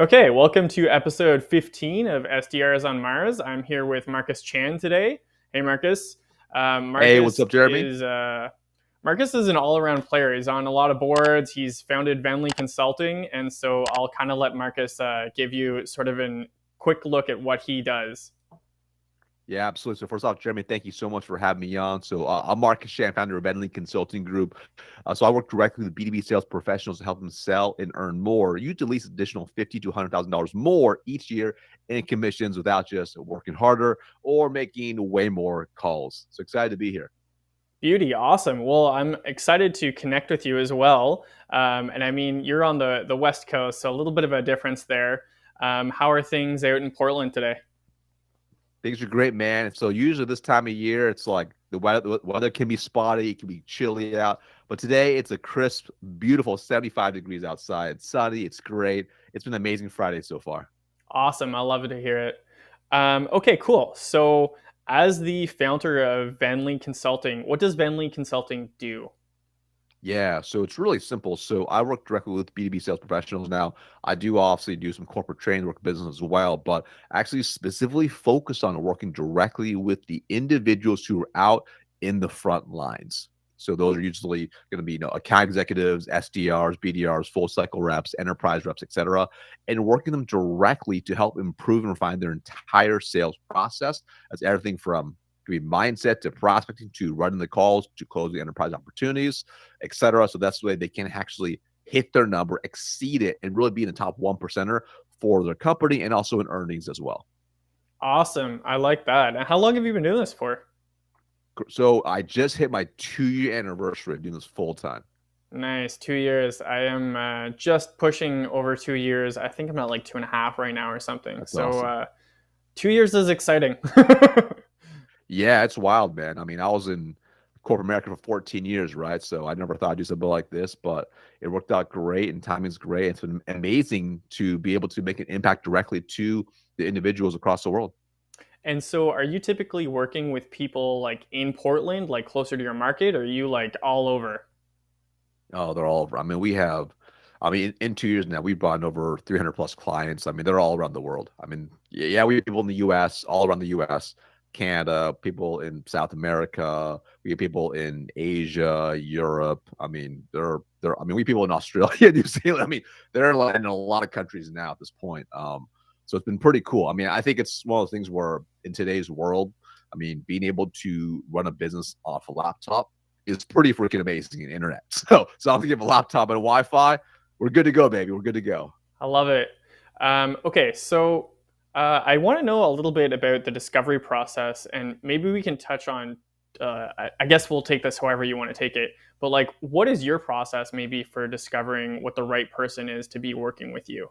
Okay, welcome to episode 15 of SDRs on Mars. I'm here with Markus Chan today. Hey, Markus. Hey, what's up, Jeremy? Markus is an all-around player. He's on a lot of boards. He's founded Venli Consulting, and so I'll kind of let Markus give you sort of a quick look at what he does. Yeah, absolutely. So first off, Jeremy, thank you so much for having me on. So I'm Markus Chan, founder of Venli Consulting Group. So I work directly with B2B sales professionals to help them sell and earn more. You to lease additional $50,000 to $100,000 more each year in commissions without just working harder or making way more calls. So excited to be here. Beauty, awesome. Well, I'm excited to connect with you as well. And I mean, you're on the West Coast, so a little bit of a difference there. How are things out in Portland today? Things are great, man. So usually this time of year, it's like the weather can be spotty, it can be chilly out. But today it's a crisp, beautiful 75 degrees outside. It's sunny, it's great. It's been an amazing Friday so far. Awesome. I love to hear it. Okay, cool. So, as the founder of Venli Consulting, what does Venli Consulting do? Yeah, so it's really simple. So I work directly with B2B sales professionals now. I do obviously do some corporate training work business as well, but actually specifically focus on working directly with the individuals who are out in the front lines. So those are usually going to be, account executives, SDRs, BDRs, full cycle reps, enterprise reps, etc., and working them directly to help improve and refine their entire sales process. That's everything from could be mindset to prospecting to running the calls to closing enterprise opportunities, etc. So that's the way they can actually hit their number, exceed it, and really be in the top 1%er for their company and also in earnings as well. Awesome. I like that. And how long have you been doing this for? So I just hit my 2-year anniversary of doing this full time. Nice. 2 years. I am just pushing over 2 years. I think I'm at like 2.5 right now or something. That's So, awesome. 2 years is exciting. Yeah, it's wild, man. I mean, I was in corporate America for 14 years, right? So I never thought I'd do something like this, but it worked out great and timing's great. It's been amazing to be able to make an impact directly to the individuals across the world. And so, are you typically working with people like in Portland, like closer to your market, or are you like all over? Oh, they're all over. I mean, in 2 years now, we've brought in over 300 plus clients. I mean, they're all around the world. I mean, yeah, we have people in the US, all around the US, Canada, people in South America, we have people in Asia, Europe. I mean, we have people in Australia, New Zealand. I mean, they're like in a lot of countries now at this point. So it's been pretty cool. I mean, I think it's one of those things where in today's world, I mean, being able to run a business off a laptop is pretty freaking amazing in internet. So if you have a laptop and a Wi-Fi, we're good to go, baby. We're good to go. I love it. Okay, so I want to know a little bit about the discovery process, and maybe we can touch on. I guess we'll take this however you want to take it. But like, what is your process maybe for discovering what the right person is to be working with you?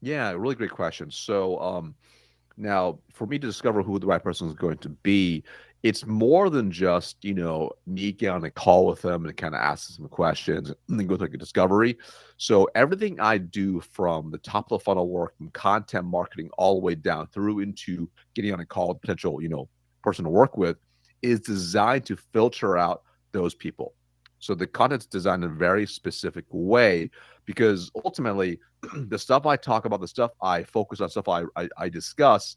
Yeah, really great question. So now for me to discover who the right person is going to be, it's more than just, me get on a call with them and kind of ask some questions and then go through a discovery. So everything I do from the top of the funnel work, from content marketing all the way down through into getting on a call with potential, person to work with is designed to filter out those people. So the content's designed in a very specific way because ultimately the stuff I talk about, the stuff I focus on, stuff I discuss,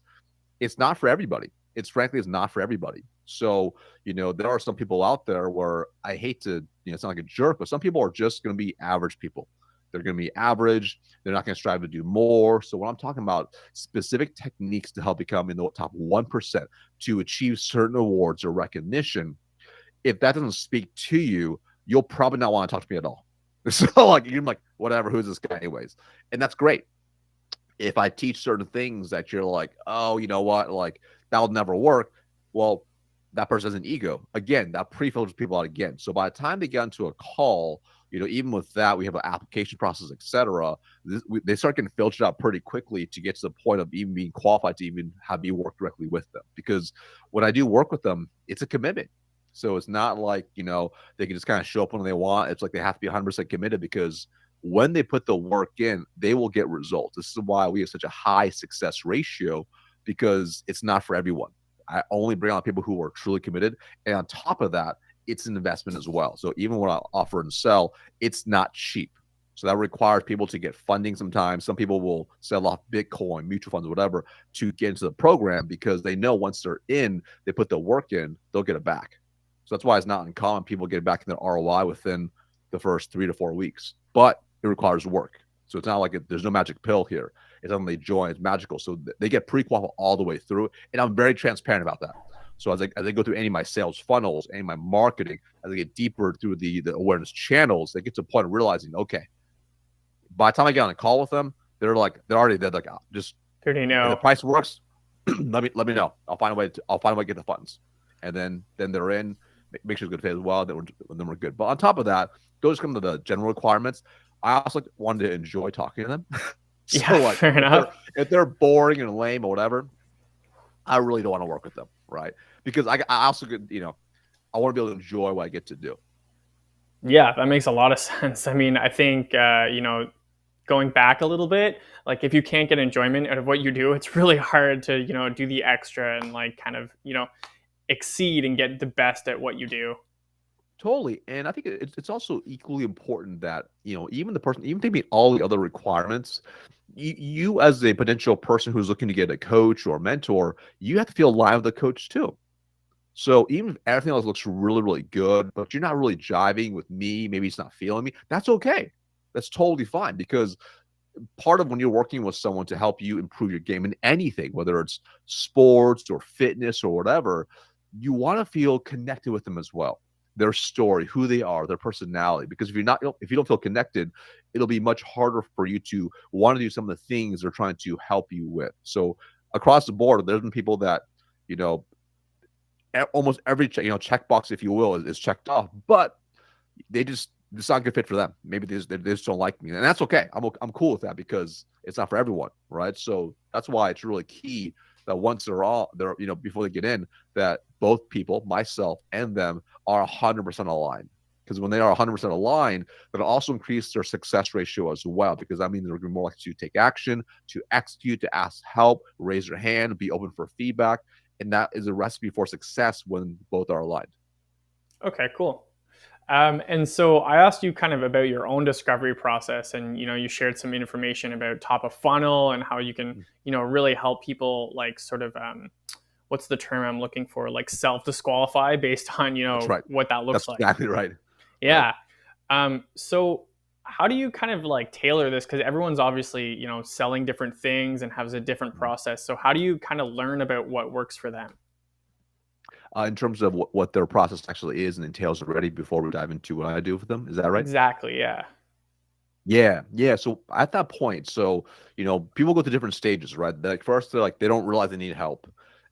it's not for everybody. It's not for everybody. So, there are some people out there where I hate to, sound like a jerk, but some people are just going to be average people. They're going to be average. They're not going to strive to do more. So when I'm talking about specific techniques to help become in the top 1% to achieve certain awards or recognition, if that doesn't speak to you, you'll probably not want to talk to me at all. So like, you're like, whatever, who's this guy anyways? And that's great. If I teach certain things that you're like, oh, you know what, like that'll never work. Well, that person has an ego. Again, that pre-filters people out again. So by the time they get into a call, even with that, we have an application process, etc. They start getting filtered out pretty quickly to get to the point of even being qualified to even have me work directly with them. Because when I do work with them, it's a commitment. So it's not like, they can just kind of show up when they want. It's like they have to be 100% committed because when they put the work in, they will get results. This is why we have such a high success ratio because it's not for everyone. I only bring on people who are truly committed. And on top of that, it's an investment as well. So even when I offer and sell, it's not cheap. So that requires people to get funding sometimes. Some people will sell off Bitcoin, mutual funds, whatever, to get into the program because they know once they're in, they put the work in, they'll get it back. So that's why it's not uncommon people get back in their ROI within the first 3 to 4 weeks. But it requires work. So it's not like there's no magic pill here. It's something they join. It's magical. So they get pre-qualified all the way through. And I'm very transparent about that. So as I go through any of my sales funnels, any of my marketing, as I get deeper through the awareness channels, they get to a point of realizing, okay, by the time I get on a call with them, they're like, just if the price works, let me know. I'll find a way to get the funds. And then they're in, make sure it's good fit as well. Then we're good. But on top of that, those come to the general requirements. I also wanted to enjoy talking to them. So yeah, like fair enough. if they're boring and lame or whatever, I really don't want to work with them, right? Because I also could, I want to be able to enjoy what I get to do. Yeah, that makes a lot of sense. I mean, I think going back a little bit, like if you can't get enjoyment out of what you do, it's really hard to do the extra and like kind of exceed and get the best at what you do. Totally. And I think it's also equally important that, even to meet all the other requirements, you as a potential person who's looking to get a coach or mentor, you have to feel aligned with the coach too. So even if everything else looks really, really good, but you're not really jiving with me, maybe it's not feeling me, that's okay. That's totally fine because part of when you're working with someone to help you improve your game in anything, whether it's sports or fitness or whatever, you want to feel connected with them as well. Their story, who they are, their personality. Because if you don't feel connected, it'll be much harder for you to want to do some of the things they're trying to help you with. So across the board, there's been people that, almost every checkbox, if you will, is checked off, but it's not a good fit for them. Maybe they just don't like me, and that's okay. I'm cool with that because it's not for everyone, right? So that's why it's really key that once they're before they get in, that both people, myself and them, are 100% aligned. Because when they are 100% aligned, that'll also increase their success ratio as well. Because that means they're more likely to take action, to execute, to ask help, raise their hand, be open for feedback, and that is a recipe for success when both are aligned. Okay, cool. And so I asked you kind of about your own discovery process, and you shared some information about top of funnel and how you can really help people like sort of what's the term I'm looking for, like self disqualify based on That's right. what that looks That's like. exactly right. Yeah. So how do you kind of like tailor this? Because everyone's obviously selling different things and has a different process. So how do you kind of learn about what works for them? In terms of what their process actually is and entails already before we dive into what I do for them. Is that right? Exactly. Yeah. Yeah. Yeah. So at that point, people go through different stages, right? Like first, they don't realize they need help.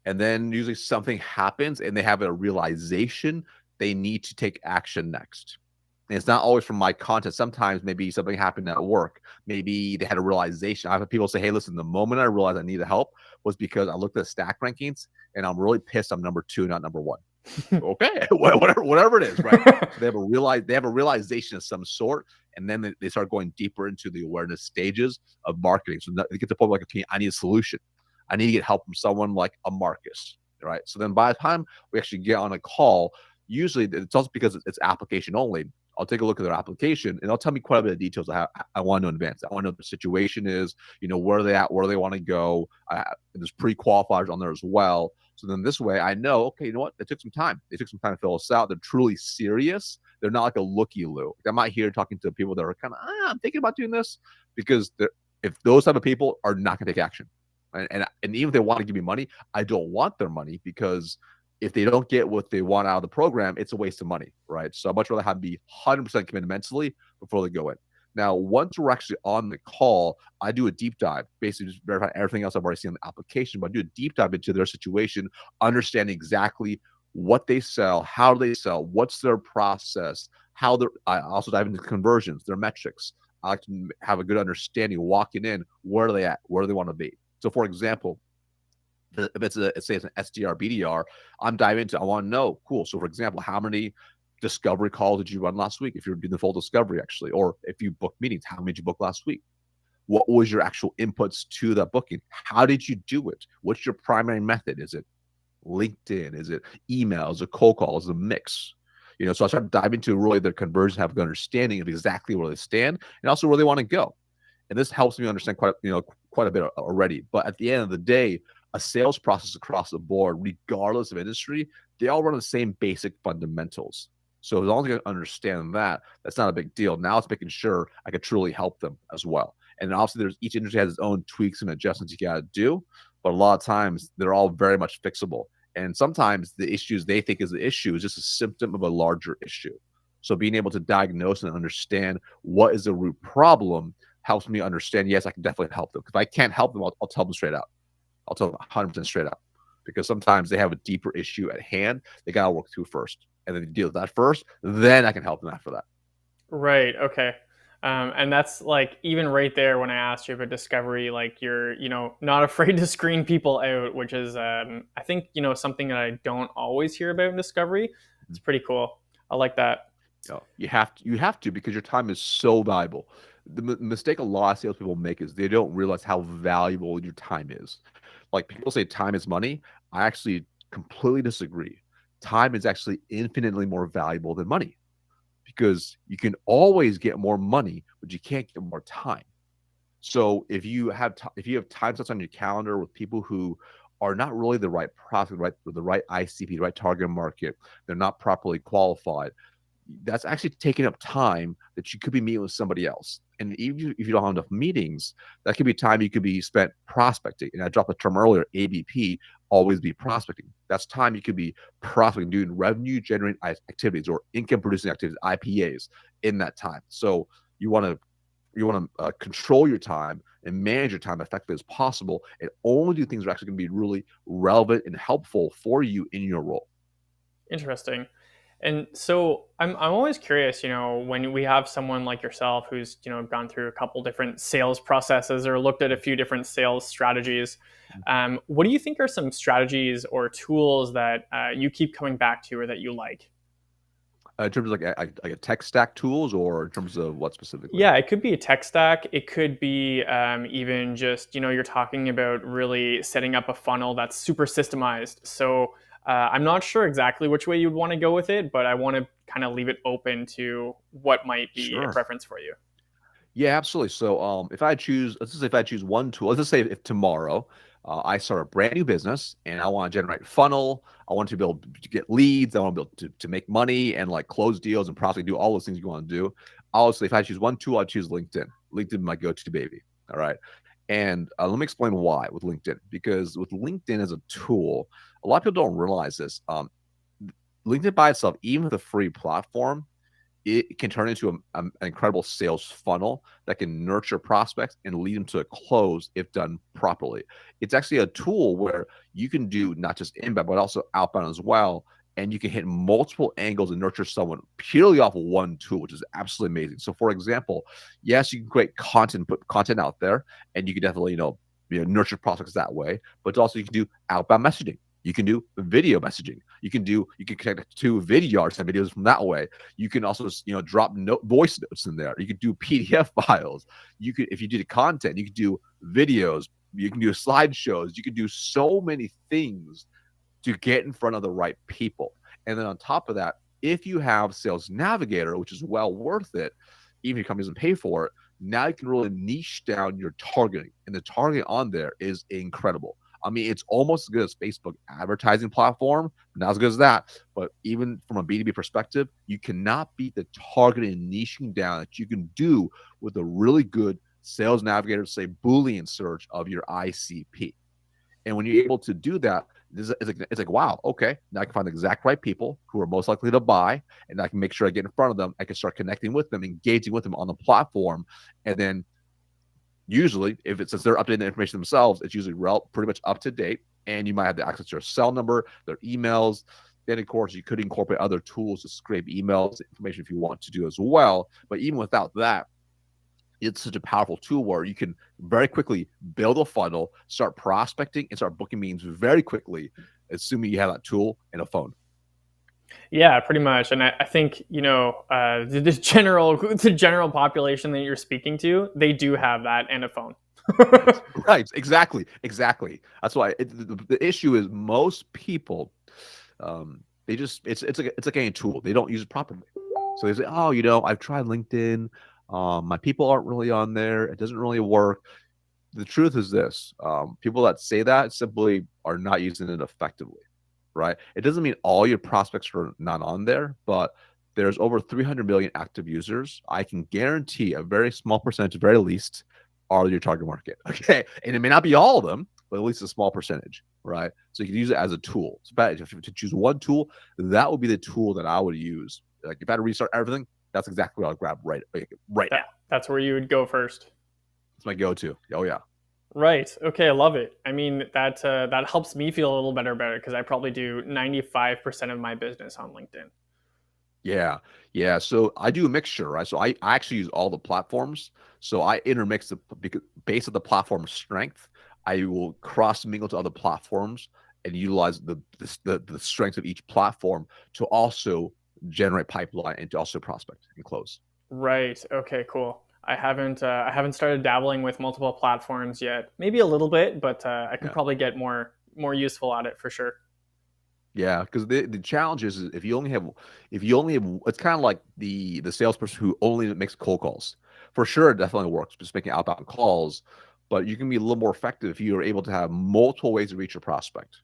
And then usually something happens and they have a realization they need to take action next. And it's not always from my content. Sometimes maybe something happened at work. Maybe they had a realization. I've had people say, hey, listen, the moment I realized I needed help was because I looked at the stack rankings and I'm really pissed I'm number 2, not number 1. Okay, whatever it is, right? So they have a realization of some sort, and then they start going deeper into the awareness stages of marketing. So they get to the point like, okay, I need a solution. I need to get help from someone like a Markus, right? So then by the time we actually get on a call, usually it's also because it's application only. I'll take a look at their application and they'll tell me quite a bit of details I want to know in advance. I want to know what the situation is, where are they at, where do they want to go. There's pre-qualifiers on there as well. So then this way I know, okay, you know what? It took some time. They took some time to fill us out. They're truly serious. They're not like a looky-loo. I'm not here talking to people that are kind of, I'm thinking about doing this, because if those type of people are not going to take action. And even if they want to give me money, I don't want their money, because if they don't get what they want out of the program, it's a waste of money, right? So I'd much rather have them be 100% committed mentally before they go in. Now, once we're actually on the call, I do a deep dive, basically just verify everything else I've already seen in the application, but I do a deep dive into their situation, understanding exactly what they sell, how they sell, what's their process, I also dive into conversions, their metrics. I like to have a good understanding walking in, where are they at, where do they want to be? So for example, if say it's an SDR, BDR, I want to know, cool. So for example, how many discovery calls did you run last week? If you're doing the full discovery, actually, or if you book meetings, how many did you book last week? What was your actual inputs to that booking? How did you do it? What's your primary method? Is it LinkedIn? Is it email? Is it cold call? Is it a mix? So I started diving into really their conversion, have a good understanding of exactly where they stand and also where they want to go. And this helps me understand quite a bit already. But at the end of the day, a sales process across the board, regardless of industry, they all run the same basic fundamentals. So as long as you understand that, that's not a big deal. Now it's making sure I could truly help them as well. And obviously, each industry has its own tweaks and adjustments you got to do, but a lot of times they're all very much fixable. And sometimes the issues they think is the issue is just a symptom of a larger issue. So being able to diagnose and understand what is the root problem helps me understand, yes, I can definitely help them. If I can't help them, I'll tell them straight out. I'll tell them 100% straight out, because sometimes they have a deeper issue at hand they got to work through first. And then deal with that first, then I can help them after that. Right. Okay. And that's like even right there when I asked you about discovery, like you're, not afraid to screen people out, which is, I think, something that I don't always hear about in discovery. It's pretty cool. I like that. You have to because your time is so valuable. The mistake a lot of salespeople make is they don't realize how valuable your time is. Like people say time is money. I actually completely disagree. Time is actually infinitely more valuable than money, because you can always get more money, but you can't get more time. So if you have time slots on your calendar with people who are not really the right prospect, the right ICP, the right target market, they're not properly qualified, that's actually taking up time that you could be meeting with somebody else. And even if you don't have enough meetings, that could be time you could be spent prospecting. And I dropped the term earlier, ABP, always be prospecting. That's time you could be prospecting, doing revenue generating activities or income producing activities, IPAs, in that time. So you want to control your time and manage your time effectively as possible, and only do things that are actually going to be really relevant and helpful for you in your role. Interesting. And so I'm always curious, when we have someone like yourself who's, gone through a couple different sales processes or looked at a few different sales strategies, what do you think are some strategies or tools that you keep coming back to or that you like? In terms of like a tech stack tools, or in terms of what specifically? Yeah, it could be a tech stack. It could be even just, you're talking about really setting up a funnel that's super systemized. So I'm not sure exactly which way you'd want to go with it, but I want to kind of leave it open to what might be a Sure. preference for you. Yeah, absolutely. So, let's just say if I choose one tool, let's just say if tomorrow I start a brand new business and I want to generate funnel, I want to be able to get leads, I want to be able to make money and like close deals and probably do all those things you want to do. Obviously, if I choose one tool, I choose LinkedIn. LinkedIn is my go-to baby. All right. And let me explain why with LinkedIn. Because with LinkedIn as a tool, a lot of people don't realize this. LinkedIn by itself, even with a free platform, it can turn into an incredible sales funnel that can nurture prospects and lead them to a close if done properly. It's actually a tool where you can do not just inbound, but also outbound as well. And you can hit multiple angles and nurture someone purely off of one tool, which is absolutely amazing. So, for example, yes, you can create content, put content out there, and you can definitely, nurture prospects that way. But also, you can do outbound messaging. You can do video messaging. You can connect to Vidyard, send videos from that way. You can also, drop voice notes in there. You can do PDF files. If you do the content, you can do videos. You can do slideshows. You can do so many things to get in front of the right people. And then on top of that, if you have Sales Navigator, which is well worth it, even if your company doesn't pay for it, now you can really niche down your targeting. And the targeting on there is incredible. I mean, it's almost as good as Facebook advertising platform, not as good as that. But even from a B2B perspective, you cannot beat the targeting and niching down that you can do with a really good Sales Navigator, say Boolean search of your ICP. And when you're able to do that, it's like, wow, okay, now I can find the exact right people who are most likely to buy, and I can make sure I get in front of them. I can start connecting with them, engaging with them on the platform. And then usually, since they're updating the information themselves, it's usually pretty much up to date. And you might have the access to their cell number, their emails. Then, of course, you could incorporate other tools to scrape emails, information if you want to do as well. But even without that, it's such a powerful tool where you can very quickly build a funnel, start prospecting, and start booking meetings very quickly, assuming you have that tool and a phone. Yeah, pretty much. And I think, the general population that you're speaking to, they do have that and a phone. Right. Exactly. That's why the issue is most people, They just it's like any tool. They don't use it properly. So they say, oh, I've tried LinkedIn. My people aren't really on there. It doesn't really work. The truth is this: people that say that simply are not using it effectively, right? It doesn't mean all your prospects are not on there, but there's over 300 million active users. I can guarantee a very small percentage, at very least, are your target market. Okay, and it may not be all of them, but at least a small percentage, right? So you can use it as a tool. So if to choose one tool, that would be the tool that I would use. Like if I had to restart everything, that's exactly what I'll grab right now. That's where you would go first. It's my go-to. Oh yeah. Right. Okay, I love it. I mean, that helps me feel a little better about it because I probably do 95% of my business on LinkedIn. Yeah. Yeah. So I do a mixture, right? So I actually use all the platforms. So I intermix based on the platform strength. I will cross mingle to other platforms and utilize the strengths of each platform to also generate pipeline and to also prospect and close. Right. Okay, cool. I haven't started dabbling with multiple platforms yet. Maybe a little bit, but I can Yeah. probably get more useful at it for sure. Yeah, because the challenge is if you only have it's kind of like the salesperson who only makes cold calls. For sure, it definitely works, just making outbound calls, but you can be a little more effective if you are able to have multiple ways to reach your prospect.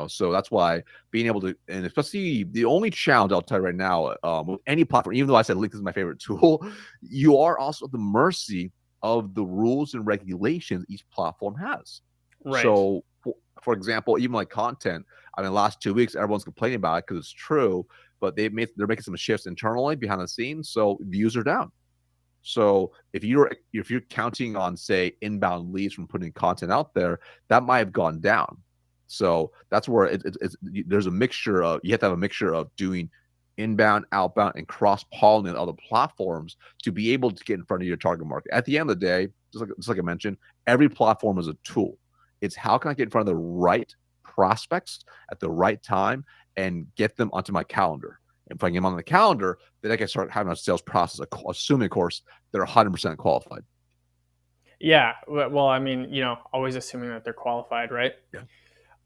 So that's why being able to, and especially the only challenge I'll tell you right now, with any platform, even though I said LinkedIn is my favorite tool, you are also at the mercy of the rules and regulations each platform has. Right. So, for example, even like content, I mean, the last 2 weeks, everyone's complaining about it because it's true, but they're making some shifts internally behind the scenes, so views are down. So if you're counting on, say, inbound leads from putting content out there, that might have gone down. So that's where there's a mixture of, you have to have a mixture of doing inbound, outbound, and cross pollinate other platforms to be able to get in front of your target market. At the end of the day, just like I mentioned, every platform is a tool. It's how can I get in front of the right prospects at the right time and get them onto my calendar. And if I get them on the calendar, then I can start having a sales process, assuming, of course, they're 100% qualified. Yeah. Well, I mean, always assuming that they're qualified, right? Yeah.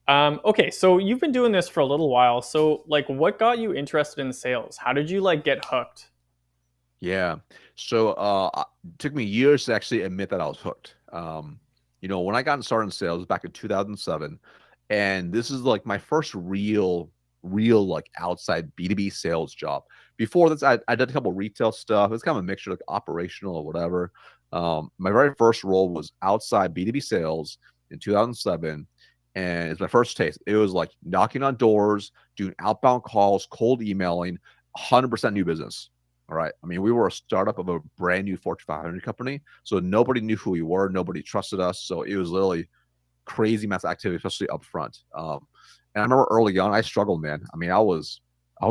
Okay, so you've been doing this for a little while. So, like, what got you interested in sales? How did you like get hooked? Yeah. So it took me years to actually admit that I was hooked. When I got started in sales back in 2007, and this is like my first real like outside B2B sales job. Before this, I did a couple of retail stuff. It's kind of a mixture, like operational or whatever. My very first role was outside B2B sales in 2007. And it's my first taste. It was like knocking on doors, doing outbound calls, cold emailing, 100% new business. All right. I mean, we were a startup of a brand new Fortune 500 company. So nobody knew who we were. Nobody trusted us. So it was literally crazy mass activity, especially up front. And I remember early on, I struggled, man. I mean, I was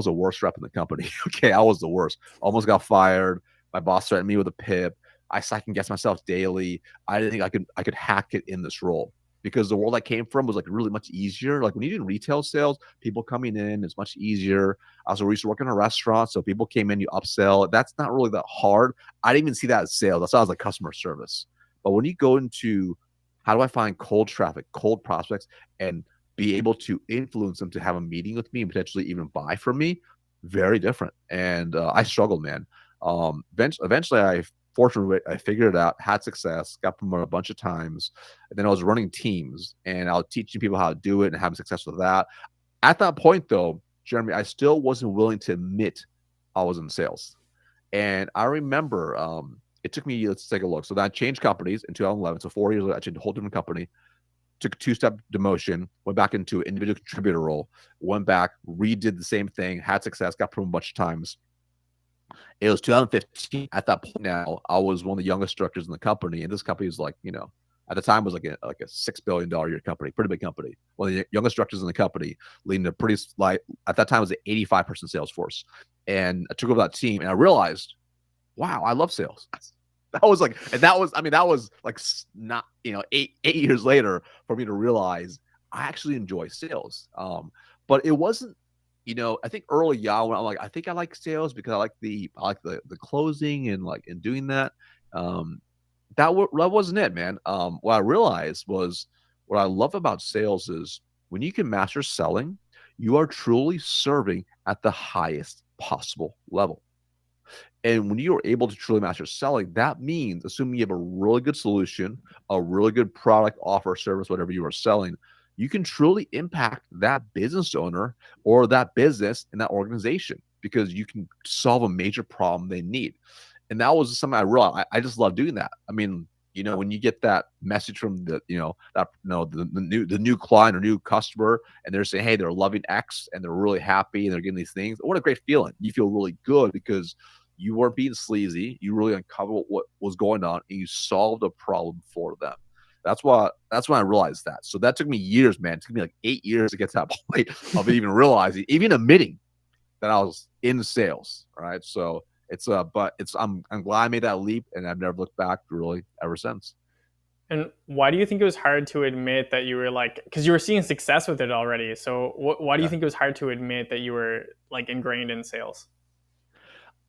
the worst rep in the company. Okay. I was the worst. Almost got fired. My boss threatened me with a PIP. I second guessed myself daily. I didn't think I could hack it in this role because the world I came from was like really much easier. Like when you do retail sales, people coming in is much easier. I also used to work in a restaurant, so people came in, you upsell. That's not really that hard. I didn't even see that as sales. That sounds like customer service. But when you go into how do I find cold traffic, cold prospects, and be able to influence them to have a meeting with me and potentially even buy from me, very different. And I struggled, man. Eventually, fortunately, I figured it out, had success, got promoted a bunch of times. And then I was running teams and I was teaching people how to do it and having success with that. At that point, though, Jeremy, I still wasn't willing to admit I was in sales. And I remember it took me, let's take a look. So then I changed companies in 2011. So 4 years later, I changed a whole different company, took a two-step demotion, went back into an individual contributor role, went back, redid the same thing, had success, got promoted a bunch of times. It was 2015. At that point now, I was one of the youngest directors in the company. And this company was like, at the time was like a $6 billion a year company, pretty big company. One of the youngest directors in the company, leading a pretty slight, at that time was an 85% sales force. And I took over that team and I realized, wow, I love sales. That was like not, 8 years later for me to realize I actually enjoy sales. But it wasn't, I think early on when I'm like, I think I like sales because I like the closing and like and doing that. That wasn't it, man. What I realized was what I love about sales is when you can master selling, You are truly serving at the highest possible level. And when you're able to truly master selling, that means, assuming you have a really good solution, a really good product, offer, service, whatever you are selling, you can truly impact that business owner or that business in that organization because you can solve a major problem they need. And that was something I realized. I just love doing that. I mean, when you get that message from the new client or new customer, and they're saying, hey, they're loving X and they're really happy and they're getting these things. What a great feeling. You feel really good because you weren't being sleazy. You really uncovered what was going on and you solved a problem for them. That's when I realized that. So that took me years, man. It took me like 8 years to get to that point of even realizing, even admitting that I was in sales. Right. So I'm glad I made that leap and I've never looked back really ever since. And why do you think it was hard to admit that you were like, because you were seeing success with it already? So why do you Yeah. think it was hard to admit that you were like ingrained in sales?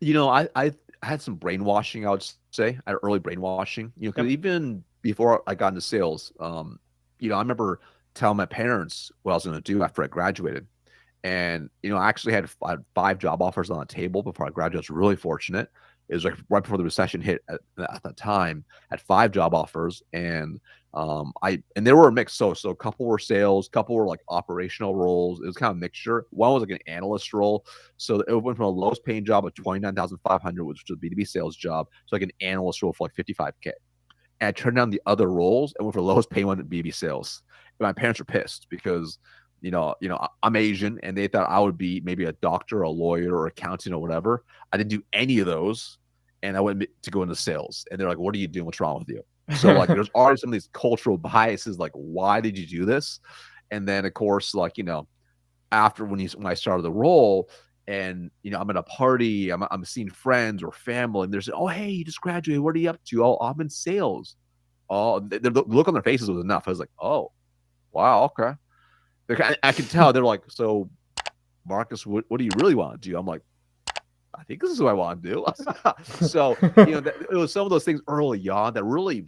I had some brainwashing, I would say, early brainwashing, because Yep. even before I got into sales, I remember telling my parents what I was going to do after I graduated. And, I actually had 5 job offers on the table before I graduated. I was really fortunate. It was like right before the recession hit at that time. I had 5 job offers, and and they were a mix. So a couple were sales, a couple were like operational roles. It was kind of a mixture. One was like an analyst role. So it went from a lowest paying job of 29,500, which was a B2B sales job, to like an analyst role for like 55K. And I turned down the other roles and went for the lowest paying one at BB sales. And my parents were pissed because, I'm Asian and they thought I would be maybe a doctor, a lawyer, or accountant or whatever. I didn't do any of those. And I went to go into sales. And they're like, what are you doing? What's wrong with you? So like there's already some of these cultural biases, like, why did you do this? And then of course, like, after when I started the role, and I'm at a party, I'm seeing friends or family, and they're saying, "Oh, hey, you just graduated. What are you up to?" "Oh, I'm in sales." Oh, the look on their faces was enough. I was like, "Oh, wow, okay." I can tell they're like, "So, Marcus, what do you really want to do?" I'm like, "I think this is what I want to do." So it was some of those things early on that really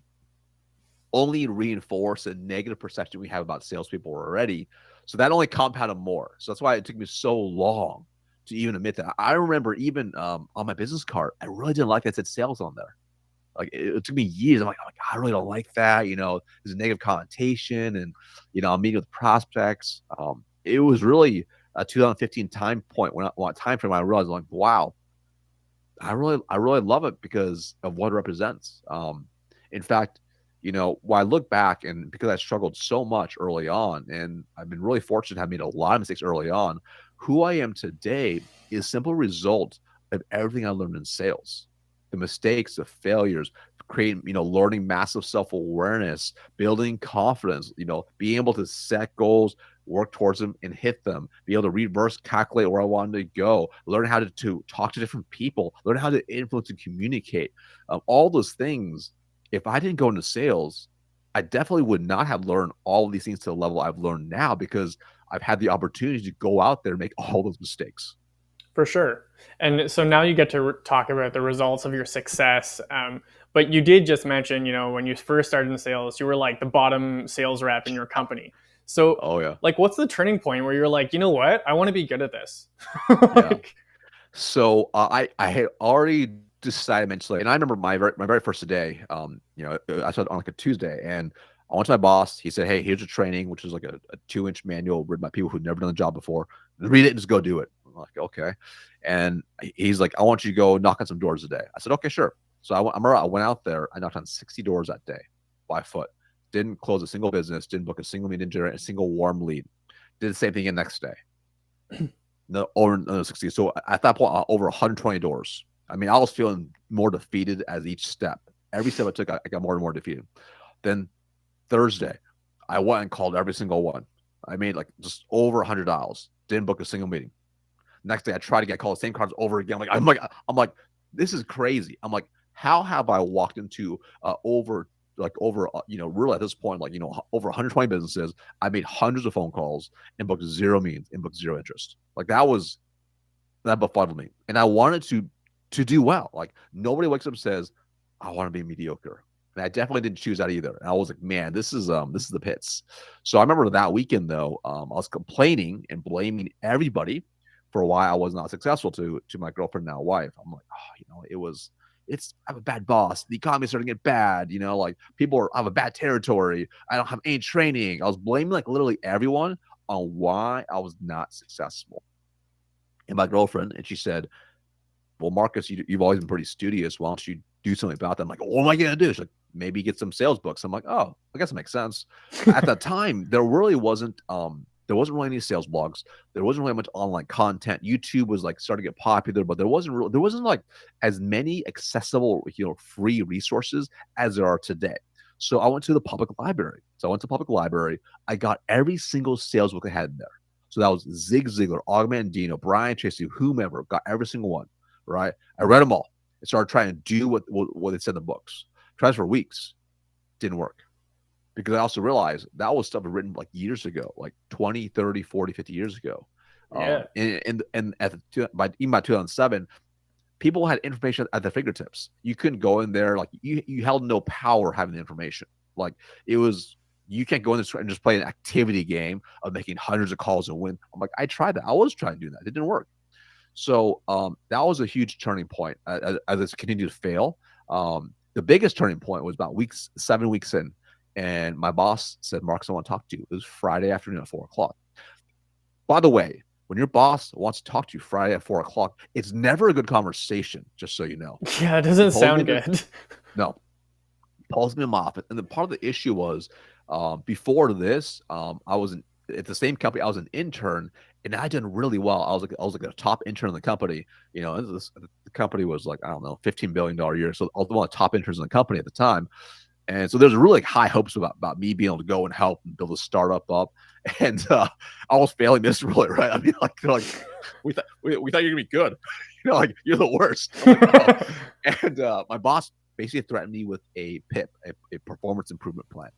only reinforce a negative perception we have about salespeople already. So that only compounded more. So that's why it took me so long to even admit that. I remember even on my business card, I really didn't like that it said sales on there. Like it took me years. I'm like, I really don't like that. There's a negative connotation, and I'm meeting with prospects. It was really a 2015 time point when time frame I realized, like, wow, I really love it because of what it represents. In fact, when I look back, and because I struggled so much early on, and I've been really fortunate to have made a lot of mistakes early on, who I am today is a simple result of everything I learned in sales. The mistakes, the failures, creating, learning massive self-awareness, building confidence, being able to set goals, work towards them and hit them, be able to reverse calculate where I wanted to go, learn how to talk to different people, learn how to influence and communicate. All those things, if I didn't go into sales, I definitely would not have learned all of these things to the level I've learned now because I've had the opportunity to go out there and make all those mistakes. For sure. And so now you get to talk about the results of your success. But you did just mention, when you first started in sales, you were like the bottom sales rep in your company. So, Oh yeah. like, what's the turning point where you're like, you know what? I want to be good at this. Yeah. Like, So I had already decided mentally, and I remember my very first day. I started on like a Tuesday, and I went to my boss. He said, "Hey, here's a training, which is like a 2-inch manual written by people who've never done the job before. Read it and just go do it." I'm like, "Okay." And he's like, "I want you to go knock on some doors today." I said, "Okay, sure." So I went out there. I knocked on 60 doors that day by foot. Didn't close a single business. Didn't book a single meeting. Didn't generate a single warm lead. Did the same thing again next day. No, over another 60. So at that point, over 120 doors. I mean, I was feeling more defeated as each step. Every step I took, I got more and more defeated. Then Thursday, I went and called every single one. I made like just over $100. Didn't book a single meeting. Next day, I tried to get called the same cards over again. I'm like, this is crazy. I'm like, how have I walked into really at this point, like, over 120 businesses. I made hundreds of phone calls and booked 0 meetings and booked 0 interest. Like that befuddled me. And I wanted to do well. Like nobody wakes up and says, I want to be mediocre. And I definitely didn't choose that either. And I was like, man, this is the pits. So I remember that weekend though, I was complaining and blaming everybody for why I was not successful to my girlfriend, now wife. I'm like, oh, I have a bad boss. The economy's starting to get bad. Like I have a bad territory. I don't have any training. I was blaming like literally everyone on why I was not successful. And my girlfriend, and she said, well, Marcus, you've always been pretty studious. Why don't you do something about that? I'm like, what am I going to do? She's like, maybe get some sales books. I'm like, oh, I guess it makes sense. At that time, there wasn't really any sales blogs. There wasn't really much online content. YouTube was like starting to get popular, but there wasn't like as many accessible, free resources as there are today. So I went to the public library. I got every single sales book I had in there. So that was Zig Ziglar, Og Mandino, Brian Tracy, whomever, got every single one, right? I read them all. I started trying to do what it said in the books. Tried for weeks. Didn't work. Because I also realized that was stuff written like years ago, like 20, 30, 40, 50 years ago. Yeah. And by 2007, people had information at their fingertips. You couldn't go in there, like you held no power having the information. Like it was, you can't go in there and just play an activity game of making hundreds of calls and win. I'm like, I tried that. I was trying to do that. It didn't work. So that was a huge turning point as it's continued to fail. The biggest turning point was about 7 weeks in. And my boss said, Marcus, I want to talk to you. It was Friday afternoon at 4:00. By the way, when your boss wants to talk to you Friday at 4:00, it's never a good conversation, just so you know. Yeah, it doesn't sound good. No. He pulls me in my office. And then part of the issue was before this, I was at the same company. I was an intern, and I did really well. I was like a top intern in the company. The company was like, I don't know, $15 billion a year. So I was one of the top interns in the company at the time. And so there's really high hopes about me being able to go and help and build a startup up. And I was failing miserably, right? I mean, like we thought you're gonna be good, like you're the worst. Like, oh. And my boss basically threatened me with a PIP, a performance improvement plan,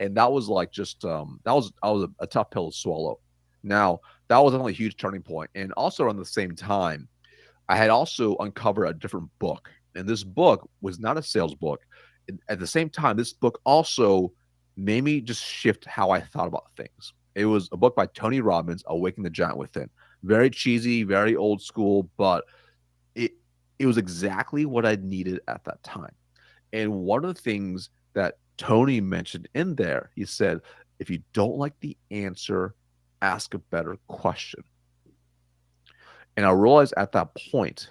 and that was like just that was a tough pill to swallow. Now that was definitely a huge turning point, and also around the same time, I had also uncovered a different book, and this book was not a sales book. At the same time, this book also made me just shift how I thought about things. It was a book by Tony Robbins, Awaken the Giant Within. Very cheesy, very old school, but it was exactly what I needed at that time. And one of the things that Tony mentioned in there, he said, if you don't like the answer, ask a better question. And I realized at that point,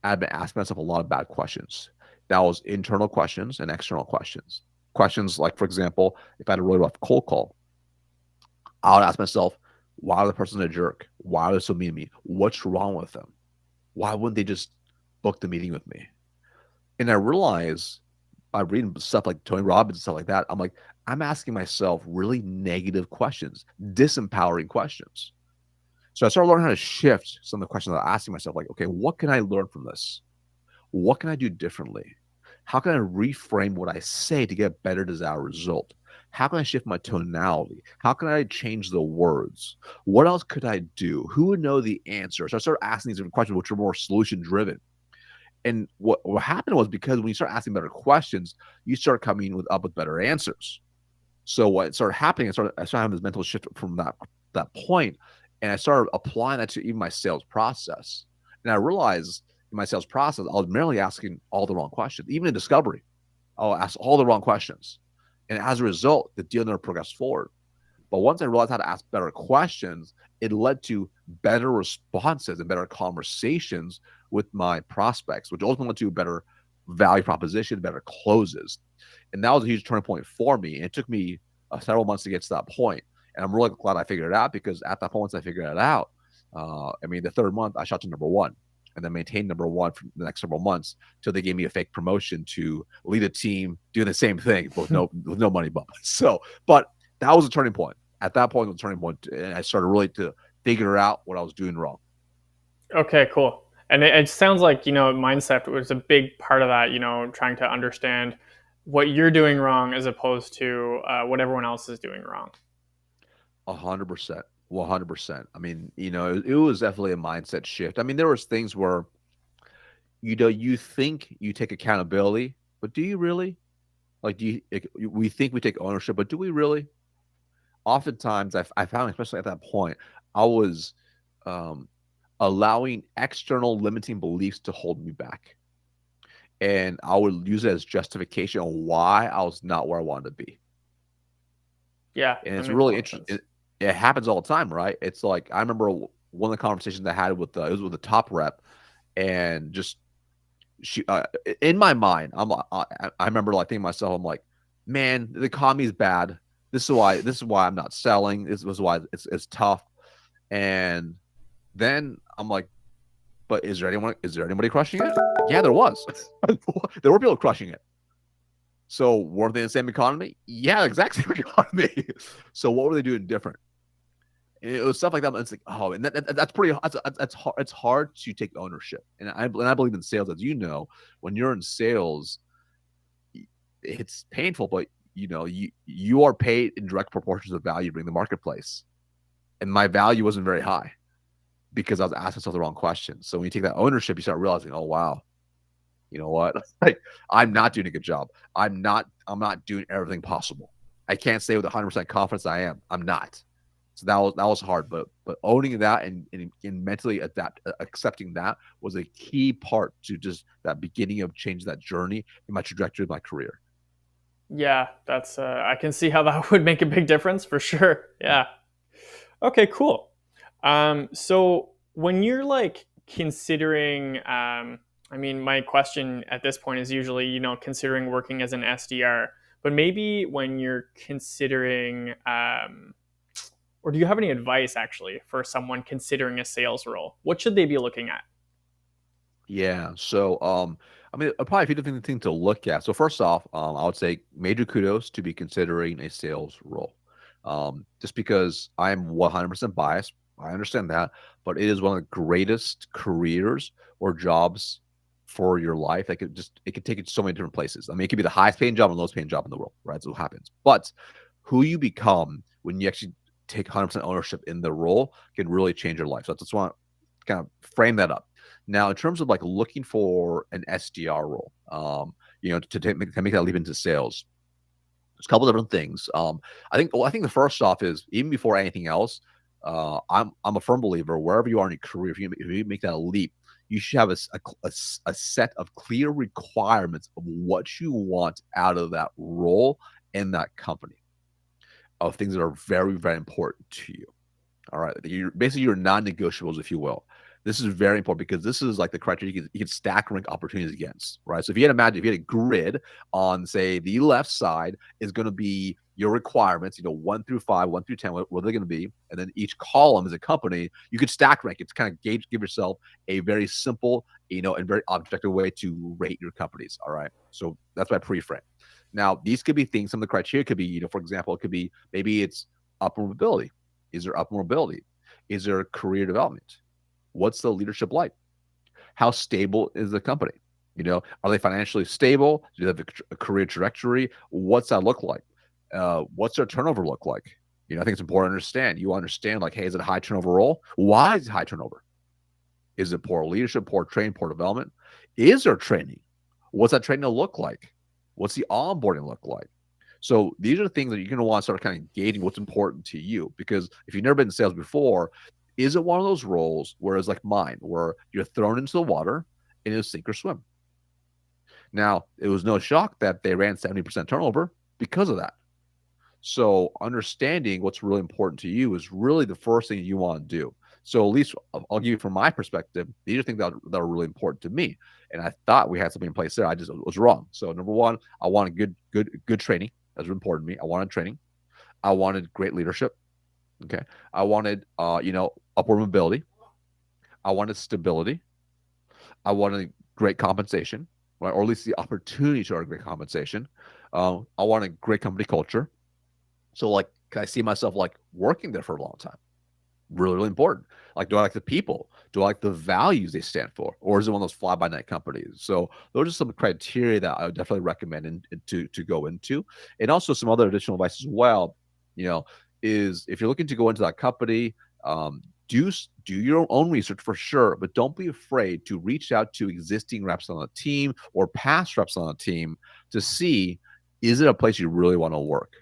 I've been asking myself a lot of bad questions. That was internal questions and external questions. Questions like, for example, if I had a really rough cold call, I would ask myself, why are the person a jerk? Why are they so mean to me? What's wrong with them? Why wouldn't they just book the meeting with me? And I realized by reading stuff like Tony Robbins and stuff like that, I'm asking myself really negative questions, disempowering questions. So I started learning how to shift some of the questions that I'm asking myself, like, okay, what can I learn from this? What can I do differently? How can I reframe what I say to get a better desired result? How can I shift my tonality? How can I change the words? What else could I do? Who would know the answer? So I started asking these different questions, which are more solution driven. And what happened was, because when you start asking better questions, you start coming up with better answers. So what started happening, I started having this mental shift from that point, and I started applying that to even my sales process. And I realized in my sales process, I was merely asking all the wrong questions. Even in discovery, I'll ask all the wrong questions. And as a result, the deal never progressed forward. But once I realized how to ask better questions, it led to better responses and better conversations with my prospects, which ultimately led to better value proposition, better closes. And that was a huge turning point for me. And it took me several months to get to that point. And I'm really glad I figured it out, because at that point, once I figured it out, the third month, I shot to number one, and then maintained number one for the next several months till they gave me a fake promotion to lead a team doing the same thing with no money bump. So, but that was a turning point. At that point was a turning point, and I started really to figure out what I was doing wrong. Okay, cool. And it sounds like, mindset was a big part of that, trying to understand what you're doing wrong as opposed to what everyone else is doing wrong. 100%. 100%. I mean, it was definitely a mindset shift. I mean, there was things where, you think you take accountability, but do you really? Like, we think we take ownership, but do we really? Oftentimes, I found, especially at that point, I was um, allowing external limiting beliefs to hold me back, and I would use it as justification on why I was not where I wanted to be. Yeah, And that it's makes a really lot of interesting. sense. It happens all the time, right? It's like I remember one of the conversations I had with it was with the top rep, and just she in my mind, I remember like thinking to myself, I'm like, man, the economy is bad. This is why I'm not selling. This was why it's tough. And then I'm like, but is there anybody crushing it? Yeah, there was. There were people crushing it. So weren't they in the same economy? Yeah, exact same economy. So what were they doing different? And it was stuff like that. But it's like, oh, and that's pretty. That's hard. It's hard to take ownership. And I believe in sales, as you know, when you're in sales, it's painful, but you are paid in direct proportions of value to bring the marketplace. And my value wasn't very high because I was asking myself the wrong questions. So when you take that ownership, you start realizing, oh wow, you know what? Like, I'm not doing a good job. I'm not doing everything possible. I can't say with 100% confidence I am. I'm not. So that was hard, but owning that and mentally accepting that was a key part to just that beginning of changing that journey in my trajectory of my career. Yeah, that's I can see how that would make a big difference for sure. Yeah. Okay, cool. So when you're like considering, I mean, my question at this point is usually, considering working as an SDR, but maybe when you're considering, or do you have any advice actually for someone considering a sales role? What should they be looking at? Yeah. So, I mean, probably a few different things to look at. So, first off, I would say major kudos to be considering a sales role. Just because I'm 100% biased, I understand that, but it is one of the greatest careers or jobs for your life. It could take you to so many different places. I mean, it could be the highest paying job and lowest paying job in the world, right? So, it happens. But who you become when you actually take 100% ownership in the role can really change your life. So, I just want to kind of frame that up. Now, in terms of like looking for an SDR role, to make that leap into sales, there's a couple different things. I think the first off is even before anything else, I'm a firm believer wherever you are in your career, if you make that leap, you should have a set of clear requirements of what you want out of that role in that company, of things that are very, very important to you. All right. Basically your non-negotiables, if you will. This is very important because this is like the criteria you can stack rank opportunities against, right? So if you had a grid on, say, the left side is going to be your requirements, 1 through 5, 1 through 10, what are they going to be? And then each column is a company. You could stack rank it to kind of give yourself a very simple, and very objective way to rate your companies. All right. So that's my pre-frame. Now, these could be things, some of the criteria could be, for example, it could be maybe it's upward mobility. Is there upward mobility? Is there career development? What's the leadership like? How stable is the company? Are they financially stable? Do they have a career trajectory? What's that look like? What's their turnover look like? I think it's important to understand. You understand, like, hey, is it a high turnover role? Why is it high turnover? Is it poor leadership, poor training, poor development? Is there training? What's that training look like? What's the onboarding look like? So these are the things that you're going to want to start kind of gauging what's important to you. Because if you've never been in sales before, is it one of those roles where it's like mine, where you're thrown into the water and it's sink or swim? Now, it was no shock that they ran 70% turnover because of that. So understanding what's really important to you is really the first thing you want to do. So at least I'll give you from my perspective, these are things that are really important to me. And I thought we had something in place there. I just was wrong. So number one, I wanted good training. That's important to me. I wanted training. I wanted great leadership. Okay. I wanted upward mobility. I wanted stability. I wanted great compensation, right? Or at least the opportunity to earn great compensation. I wanted great company culture. So, like, can I see myself like working there for a long time? Really, really important. Like, do I like the people? Do I like the values they stand for? Or is it one of those fly by night companies? So those are some criteria that I would definitely recommend to go into. And also some other additional advice as well, you know, is if you're looking to go into that company, do your own research for sure, but don't be afraid to reach out to existing reps on the team or past reps on the team to see is it a place you really want to work?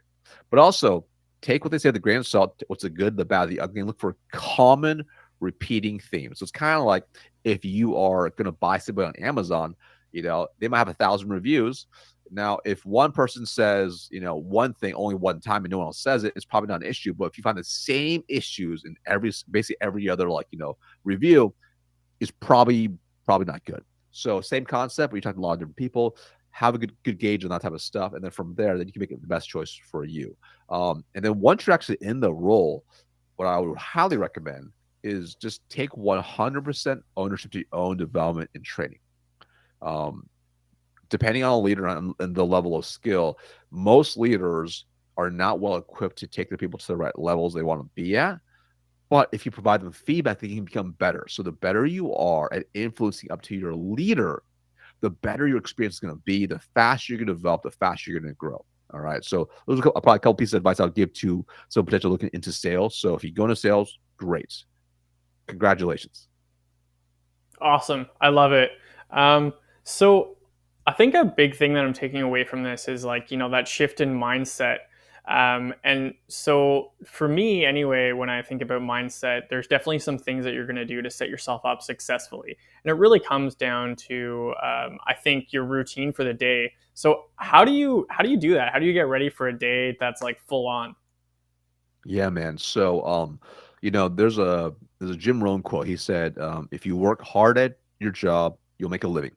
But also take what they say with a grain of salt, what's the good, the bad, the ugly, and look for common repeating themes. So it's kind of like if you are going to buy something on Amazon, they might have 1,000 reviews. Now, if one person says, one thing only one time and no one else says it, it's probably not an issue. But if you find the same issues in basically every other review, is probably not good. So same concept, where you talk to a lot of different people, have a good gauge on that type of stuff, and then from there, then you can make it the best choice for you. And then once you're actually in the role, what I would highly recommend is just take 100% ownership to your own development and training. Depending on a leader and the level of skill, most leaders are not well equipped to take their people to the right levels they want to be at. But if you provide them feedback, they can become better. So the better you are at influencing up to your leader, the better your experience is going to be, the faster you're going to develop, the faster you're going to grow. All right. So those are probably a couple pieces of advice I'll give to some potential looking into sales. So if you go into sales, great. Congratulations. Awesome. I love it. So I think a big thing that I'm taking away from this is like, that shift in mindset. And so for me, anyway, when I think about mindset, there's definitely some things that you're going to do to set yourself up successfully. And it really comes down to, I think, your routine for the day. So how do you do that? How do you get ready for a day that's like full on? Yeah, man. So, there's a Jim Rohn quote. He said, if you work hard at your job, you'll make a living.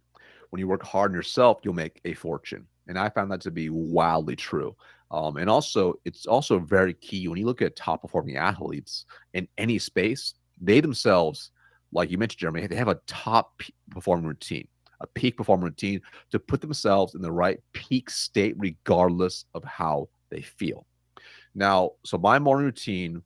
When you work hard on yourself, you'll make a fortune. And I found that to be wildly true. And also, it's also very key when you look at top performing athletes in any space, they themselves, like you mentioned, Jeremy, they have a top performing routine, a peak performing routine to put themselves in the right peak state, regardless of how they feel. Now, so my morning routine,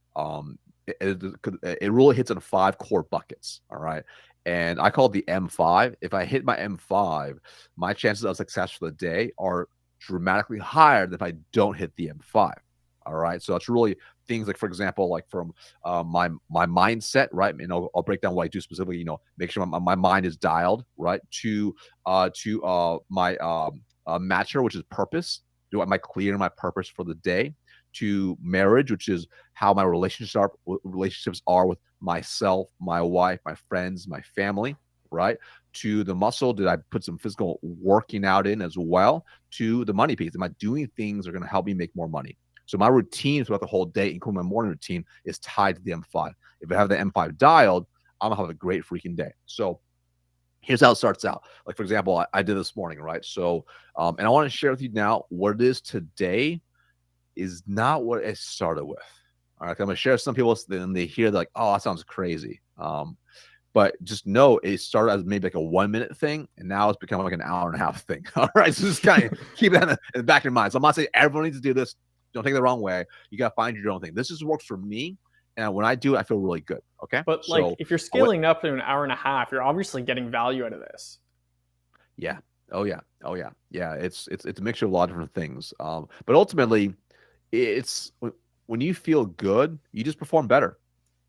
it really hits on 5 core buckets. All right. And I call it the M5. If I hit my M5, my chances of success for the day are dramatically higher than if I don't hit the M5. All right. So that's really things like, for example, like from my mindset, right? And I'll break down what I do specifically, make sure my mind is dialed, right? To my matcher, which is purpose. Am I clear in my purpose for the day? To marriage, which is how my relationships are with myself, my wife, my friends, my family, right? To the muscle, did I put some physical working out in as well? To the money piece, am I doing things that are going to help me make more money? So my routine throughout the whole day, including my morning routine, is tied to the M5. If I have the M5 dialed, I'm going to have a great freaking day. So here's how it starts out. Like, for example, I did this morning, right? So, and I want to share with you now what it is today is not what it started with. All right, I'm going to share some people, then they hear like, oh, that sounds crazy. But just know it started as maybe like a 1 minute thing, and now it's become like an hour and a half thing. All right, so just kind of keep that in the back of your mind. So I'm not saying everyone needs to do this. Don't take it the wrong way. You got to find your own thing. This just works for me, and when I do it, I feel really good. Okay, But like, so if you're scaling up to an hour and a half, you're obviously getting value out of this. yeah, oh yeah, oh yeah, yeah. It's a mixture of a lot of different things. But ultimately, it's when you feel good, you just perform better.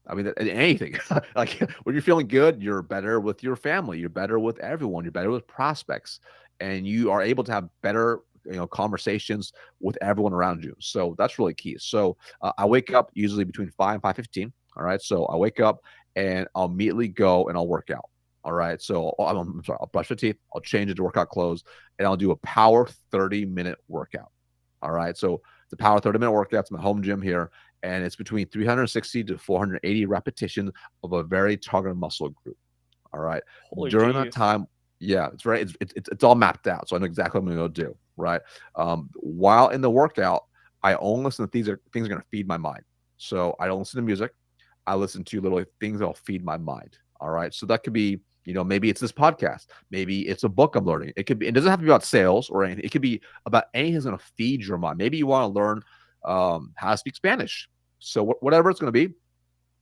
I mean, anything. Like when you're feeling good, you're better with your family, you're better with everyone, you're better with prospects, and you are able to have better, conversations with everyone around you. So that's really key. So I wake up usually between 5 and 5:15. All right. So I wake up and I'll immediately go and I'll work out. All right. So I'm sorry, I'll brush my teeth, I'll change into workout clothes, and I'll do a power 30-minute workout. All right. So the power 30-minute workout. It's my home gym here, and it's between 360 to 480 repetitions of a very targeted muscle group. All right. Holy During that geez. time, yeah, it's all mapped out, so I know exactly what I'm going to go do. Right. While in the workout, I only listen to things that are going to feed my mind. So I don't listen to music. I listen to literally things that'll feed my mind. All right. So that could be, maybe it's this podcast. Maybe it's a book I'm learning. It could be, it doesn't have to be about sales or anything. It could be about anything that's going to feed your mind. Maybe you want to learn how to speak Spanish. So whatever it's going to be,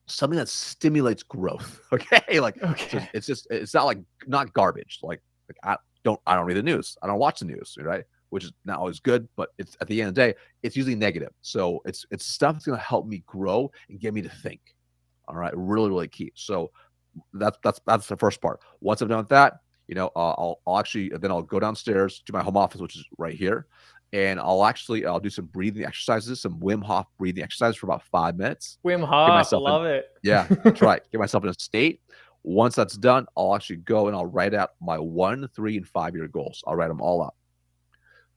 something that stimulates growth. Okay. Like, so Okay. it's not like, not garbage. Like I don't read the news. I don't watch the news. Right. Which is not always good, but it's at the end of the day, it's usually negative. So it's stuff that's going to help me grow and get me to think. All right. Really, really key. So that's the first part. Once I'm done with that, I'll actually then I'll go downstairs to my home office, which is right here, and I'll do some breathing exercises, some Wim Hof breathing exercises for about 5 minutes. Wim Get Hof, I myself in, love it. yeah, that's right. Get myself in a state. Once that's done, I'll actually go and I'll write out my 1, 3, and 5 year goals. I'll write them all out.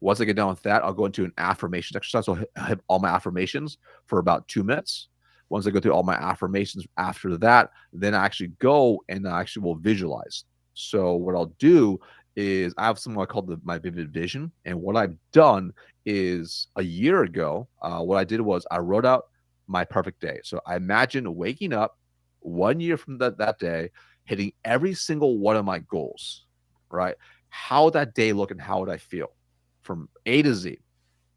Once I get done with that, I'll go into an affirmations exercise. So I'll hit all my affirmations for about 2 minutes. Once I go through all my affirmations after that, then I actually go and I actually will visualize. So what I'll do is I have something I call my vivid vision. And what I've done is a year ago, what I did was I wrote out my perfect day. So I imagine waking up 1 year from that day, hitting every single one of my goals, right? How would that day look and how would I feel? From A to Z.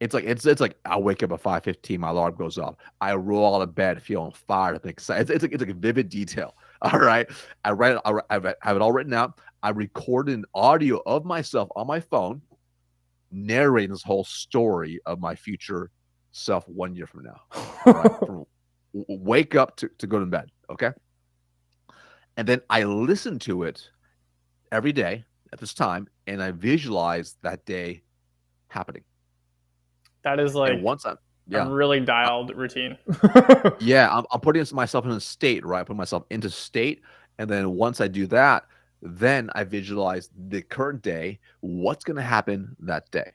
It's like I wake up at 5:15, my alarm goes off. I roll out of bed feeling fired and excited. It's like a vivid detail. All right. I write it, I have it all written out. I record an audio of myself on my phone narrating this whole story of my future self 1 year from now. All right. From wake up to go to bed. Okay. And then I listen to it every day at this time and I visualize that day happening. That is And like once I'm a yeah, really uh, dialed routine. yeah, I'm putting myself in a state, right? I put myself into state, and then once I do that, then I visualize the current day, what's going to happen that day.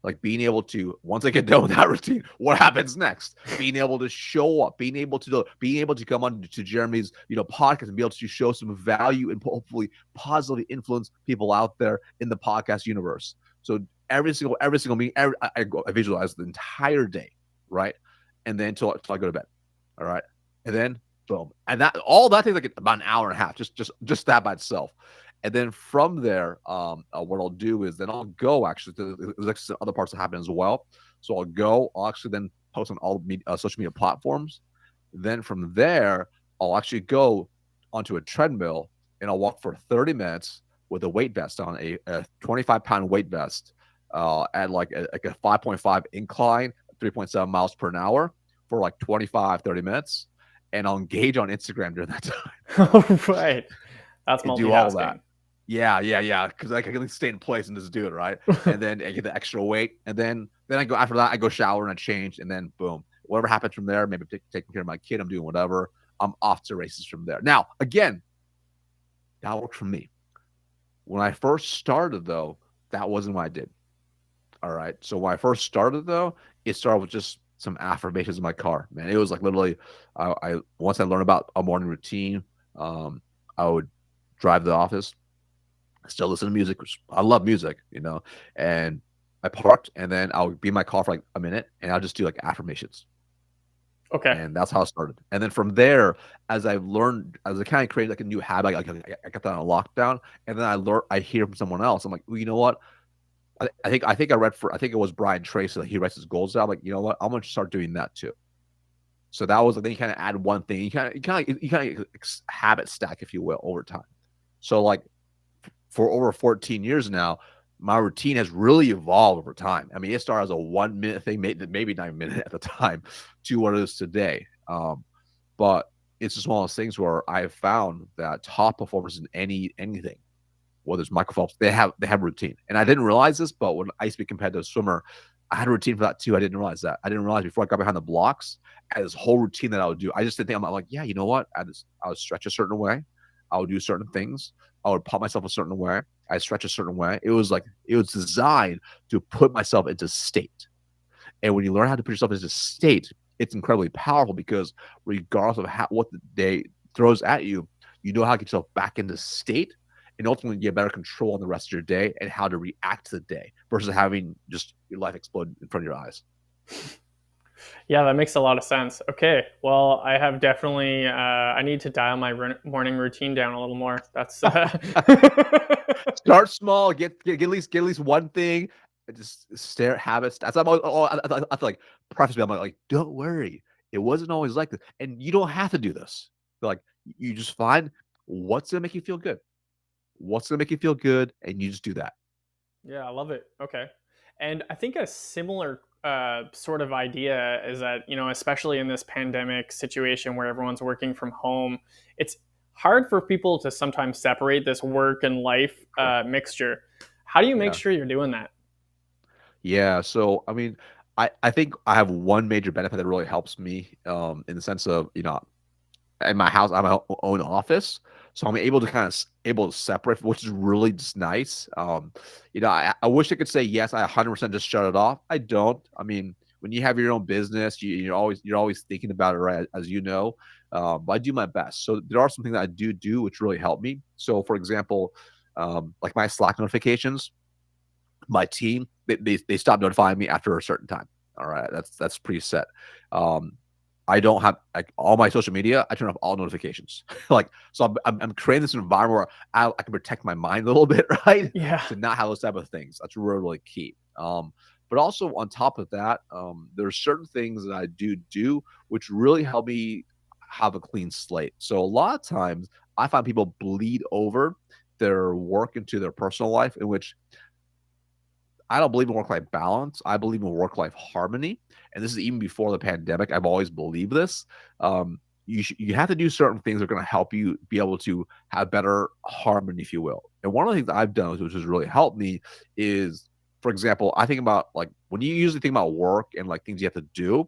Like being able to, once I get done with that routine, what happens next? Being able to show up, being able to come on to Jeremy's, podcast and be able to show some value and hopefully positively influence people out there in the podcast universe. So every single meeting, I visualize the entire day, right? And then until I go to bed. All right. And then boom. And that takes like about an hour and a half, just that by itself. And then from there, what I'll do is then I'll go actually there's actually some other parts that happen as well. So I'll actually then post on all social media platforms. Then from there, I'll actually go onto a treadmill and I'll walk for 30 minutes with a weight vest on, a 25-pound weight vest, at like a 5.5 incline, 3.7 miles per hour for like 25, 30 minutes. And I'll engage on Instagram during that time All right. That's and do all that. multitasking. Yeah. Because I can at least stay in place and just do it, right? And then I get the extra weight. And then I go after that, I go shower and I change. And then boom, whatever happens from there, maybe taking care of my kid, I'm doing whatever. I'm off to races from there. Now, again, that worked for me. When I first started, though, that wasn't what I did. All right. So when I first started, though, it started with just some affirmations in my car. Man, it was like literally, I once I learned about a morning routine, I would drive to the office, still listen to music, which I love music, and I parked, and then I would be in my car for like a minute, and I'll just do like affirmations. Okay. And that's how I started. And then from there, as I've learned, as I kind of created like a new habit, I got that on lockdown, and then I hear from someone else. I'm like, well, you know what? I think I think it was Brian Tracy that he writes his goals down. I'm like, you know what? I'm gonna start doing that too. So that was, then you kind of add one thing. You kind of habit stack, if you will, over time. So like for over 14 years now, my routine has really evolved over time. I mean, it started as a 1 minute thing, maybe not a minute at the time, to what it is today. But it's just one of those things where I have found that top performers in anything, whether it's Michael Phelps, they have a routine. And I didn't realize this, but when I used to be a competitive swimmer, I had a routine for that too. I didn't realize that. I didn't realize before I got behind the blocks, I had this whole routine that I would do. I just didn't think, I'm like, yeah, you know what? I would stretch a certain way. I would do certain things. I would pump myself a certain way. I stretch a certain way. It was designed to put myself into state. And when you learn how to put yourself into state, it's incredibly powerful because regardless of what the day throws at you, you know how to get yourself back into state and ultimately get better control on the rest of your day and how to react to the day versus having just your life explode in front of your eyes. Yeah, that makes a lot of sense. Okay, well, I have definitely. I need to dial my morning routine down a little more. That's. Start small. Get at least one thing. Just stare at habits. That's I feel like preface me. I'm like, don't worry. It wasn't always like this, and you don't have to do this. Like you just find what's gonna make you feel good. What's gonna make you feel good, and you just do that. Yeah, I love it. Okay. And I think a similar sort of idea is that, especially in this pandemic situation where everyone's working from home, it's hard for people to sometimes separate this work and life Correct. mixture. How do you make Yeah. sure you're doing that? Yeah. So, I mean, I think I have one major benefit that really helps me in the sense of, in my house, I have my own office. So I'm able to able to separate, which is really just nice. I wish I could say yes, I 100% just shut it off. I don't. I mean, when you have your own business, you're always thinking about it, right? As you know, but I do my best. So there are some things that I do which really help me. So for example, like my Slack notifications, my team they stop notifying me after a certain time. All right, that's preset. Um, I don't have like all my social media. I turn off all notifications. Like so, I'm creating this environment where I can protect my mind a little bit, right? Yeah. To not have those type of things. That's really really key. But also on top of that, there's certain things that I do which really help me have a clean slate. So a lot of times I find people bleed over their work into their personal life, in which I don't believe in work-life balance. I believe in work-life harmony, and this is even before the pandemic. I've always believed this. You have to do certain things that are going to help you be able to have better harmony, if you will. And one of the things that I've done, which has really helped me, is, for example, I think about like when you usually think about work and like things you have to do,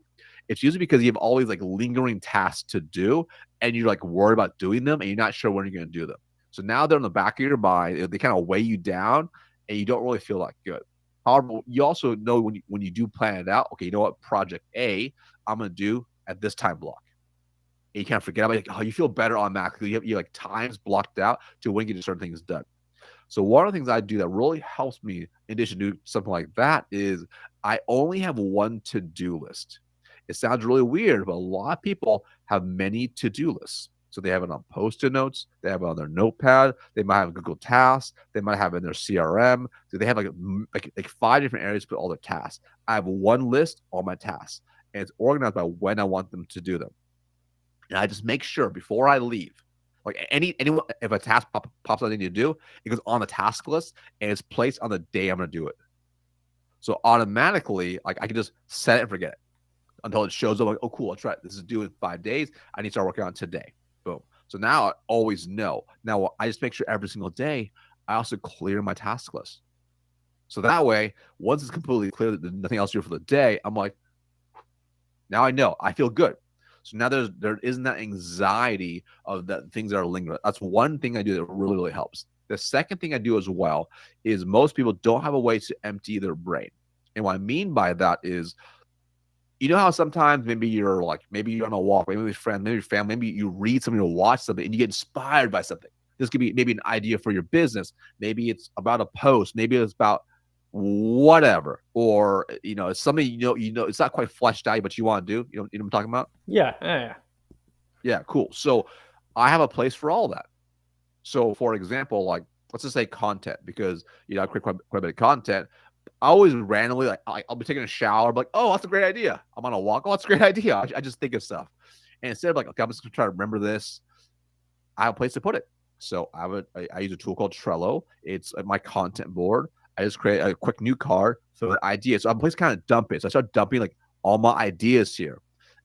it's usually because you have all these like lingering tasks to do, and you're like worried about doing them, and you're not sure when you're going to do them. So now they're in the back of your mind. They kind of weigh you down, and you don't really feel that good. However, you also know when you do plan it out, okay, you know what, project A, I'm gonna do at this time block. And you can't forget about it. Like, oh, you feel better automatically. You like times blocked out to when you get certain things done. So one of the things I do that really helps me, in addition to something like that, is I only have one to-do list. It sounds really weird, but a lot of people have many to-do lists. So they have it on post-it notes, they have it on their notepad, they might have Google Tasks, they might have it in their CRM. So they have like 5 different areas to put all their tasks. I have one list, all my tasks, and it's organized by when I want them to do them. And I just make sure before I leave, like anyone, if a task pops out I need to do, it goes on the task list and it's placed on the day I'm going to do it. So automatically, like I can just set it and forget it until it shows up. Like, oh, cool, that's right. This is due in 5 days. I need to start working on it today. Boom. So now I always know. Now I just make sure every single day I also clear my task list. So that way, once it's completely clear that there's nothing else to do for the day, I'm like, now I know. I feel good. So now there isn't that anxiety of that things that are lingering. That's one thing I do that really, really helps. The second thing I do as well is most people don't have a way to empty their brain. And what I mean by that is, you know how sometimes maybe you're on a walk, maybe with a friend, maybe your family, maybe you read something or watch something and you get inspired by something. This could be maybe an idea for your business. Maybe it's about a post. Maybe it's about whatever, or it's something it's not quite fleshed out, but you want to do. You know what I'm talking about? Yeah. Yeah. Yeah, cool. So I have a place for all that. So for example, like let's just say content, because I create quite a bit of content. I always randomly I'll be taking a shower, I'm like, oh, that's a great idea. I'm on a walk, oh, that's a great idea. I just think of stuff, and instead of like, okay, I'm just gonna try to remember this, I have a place to put it. So I use a tool called Trello. It's my content board. I just create a quick new card for the idea. So I'm a place to kind of dump it. So I start dumping like all my ideas here,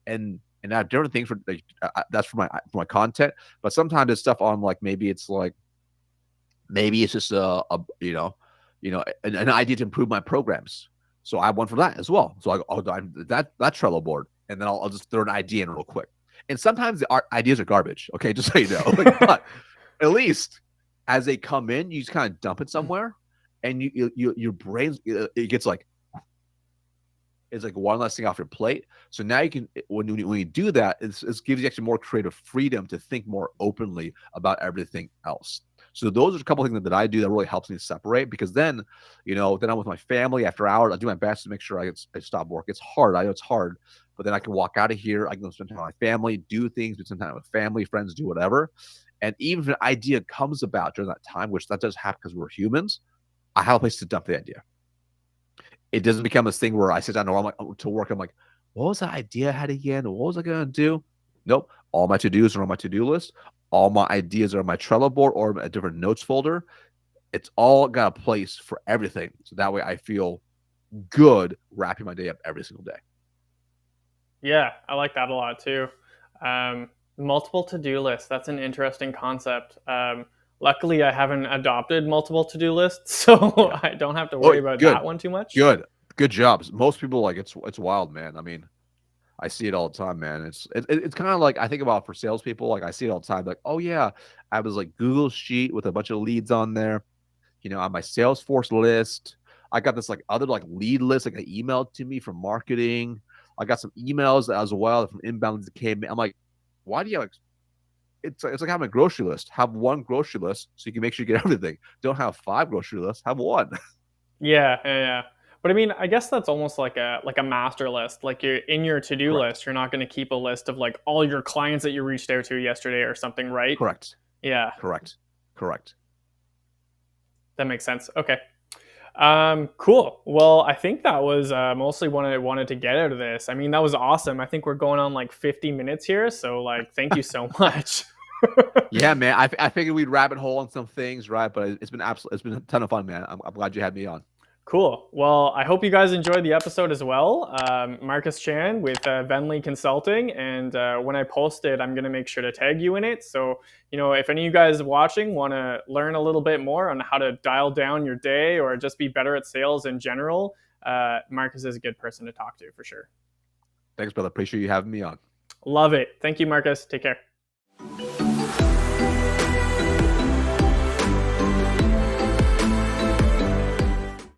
and I have different things for like, that's for my content. But sometimes it's stuff on like maybe it's just an idea to improve my programs. So I have one for that as well. So I'll that Trello board, and then I'll just throw an idea in real quick. And sometimes the ideas are garbage. Okay, just so you know. But at least as they come in, you just kind of dump it somewhere, and your brain it gets like, it's like one less thing off your plate. So now you can, when you do that, it gives you actually more creative freedom to think more openly about everything else. So those are a couple of things that I do that really helps me separate, because then I'm with my family after hours. I do my best to make sure I stop work. It's hard. I know it's hard, but then I can walk out of here. I can go spend time with my family, do things, spend time with family, friends, do whatever. And even if an idea comes about during that time, which that does happen because we're humans, I have a place to dump the idea. It doesn't become this thing where I sit down to work. I'm like, what was that idea I had again? What was I going to do? Nope. All my to-dos are on my to-do list. All my ideas are on my Trello board or a different notes folder. It's all got a place for everything. So that way I feel good wrapping my day up every single day. Yeah, I like that a lot too. Multiple to-do lists. That's an interesting concept. Luckily, I haven't adopted multiple to-do lists, so Yeah. I don't have to Oh, worry about good. that one too much. Good. Good jobs. Most people like it's wild, man. I mean, I see it all the time, man. It's kind of like I think about for salespeople. Like I see it all the time. Like, oh yeah, I have this like Google sheet with a bunch of leads on there. On my Salesforce list. I got this like other like lead list like they emailed to me from marketing. I got some emails as well from inbound that came in. I'm like, why do you have like it's like having a grocery list. Have one grocery list so you can make sure you get everything. Don't have five grocery lists. Have one. Yeah, yeah, yeah. But I mean, I guess that's almost like a master list. Like you're in your to-do Correct. list, you're not going to keep a list of like all your clients that you reached out to yesterday or something, right? Correct. Yeah, Correct. Correct. that makes sense. Okay. Cool. Well, I think that was mostly what I wanted to get out of this. I mean, that was awesome. I think we're going on like 50 minutes here. So like, thank you so much. Yeah, man. I figured we'd rabbit hole on some things, right? But it's been a ton of fun, man. I'm glad you had me on. Cool. Well, I hope you guys enjoyed the episode as well. Markus Chan with Venli Consulting. And when I post it, I'm going to make sure to tag you in it. So, if any of you guys watching want to learn a little bit more on how to dial down your day or just be better at sales in general, Markus is a good person to talk to for sure. Thanks, brother. Appreciate you having me on. Love it. Thank you, Markus. Take care.